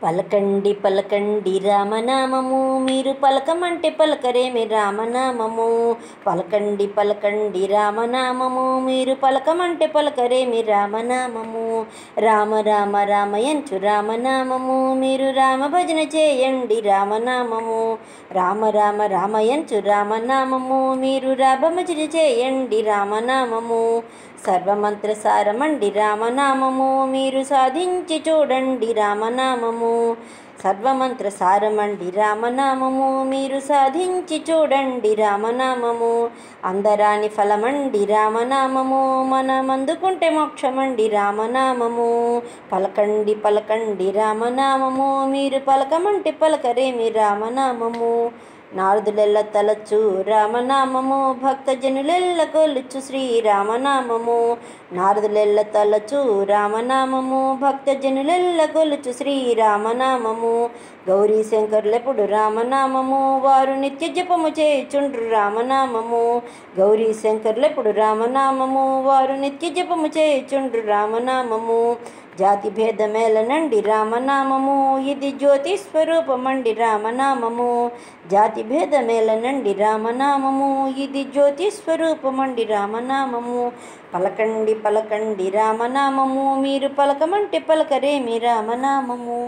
పలకండి పలకండి రామనామము, మీరు పలకమంటే పలకరేమి రామనామము. పలకండి పలకండి రామనామము, మీరు పలకమంటే పలకరేమి రామనామము. రామ రామ రామయంచు రామనామము, మీరు రామ భజన చేయండి రామనామము. రామ రామ రామయంచు రామనామము, మీరు రామ భజన చేయండి రామనామము. సర్వమంత్ర సారమండి రామనామము, మీరు సాధించి చూడండి రామనామము. సర్వమంత్ర సారమండి రామనామము, మీరు సాధించి చూడండి రామనామము. అందరాని ఫలమండి రామనామము, మనమందుకుంటే మోక్షమండి రామనామము. పలకండి పలకండి రామనామము, మీరు పలకమంటే పలకరేమి రామనామము. నారదులెల్ల తలచు రామనామము, భక్తజనులెల్ల కొలుచు శ్రీరామనామము. నారదులెల్ల తలచు రామనామము, భక్తజనులెల్ల కొలుచు శ్రీరామనామము. గౌరీ శంకరులెప్పుడు రామనామము, వారు నిత్య జపము చేయుచుండ్రు రామనామము. గౌరీ శంకరులెప్పుడు రామనామము, వారు నిత్య జపము చేయుచుండ్రు రామనామము. జాతి భేదమేలనండి రామనామము, ఇది జ్యోతి స్వరూపమండి రామనామము. జాతి భేదమేలనండి రామనామము, ఇది జ్యోతి స్వరూపమండి రామనామము. పలకండి పలకండి రామనామము, మీరు పలకమంటే పలకరేమి రామనామము.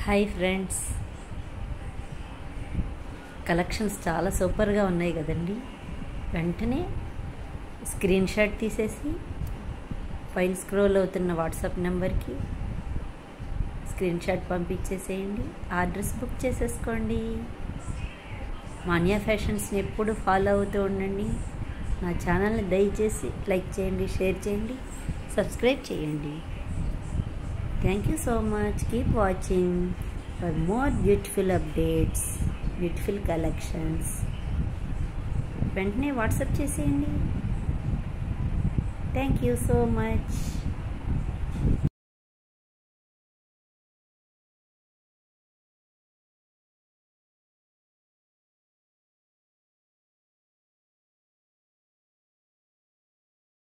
హాయ్ ఫ్రెండ్స్, కలెక్షన్స్ చాలా సూపర్గా ఉన్నాయి కదండి. వెంటనే స్క్రీన్ షాట్ తీసేసి ఫైల్ స్క్రోల్ అవుతున్న వాట్సాప్ నెంబర్కి స్క్రీన్ షాట్ పంపించేసేయండి. అడ్రస్ బుక్ చేసేసుకోండి. మాన్యా ఫ్యాషన్స్ని ఎప్పుడు ఫాలో అవుతూ ఉండండి. నా ఛానల్ని దయచేసి లైక్ చేయండి, షేర్ చేయండి, సబ్స్క్రైబ్ చేయండి. Thank you so much. Keep watching for more beautiful updates, beautiful collections. వెంటనే వాట్సాప్ చేసేయండి. Thank you so much.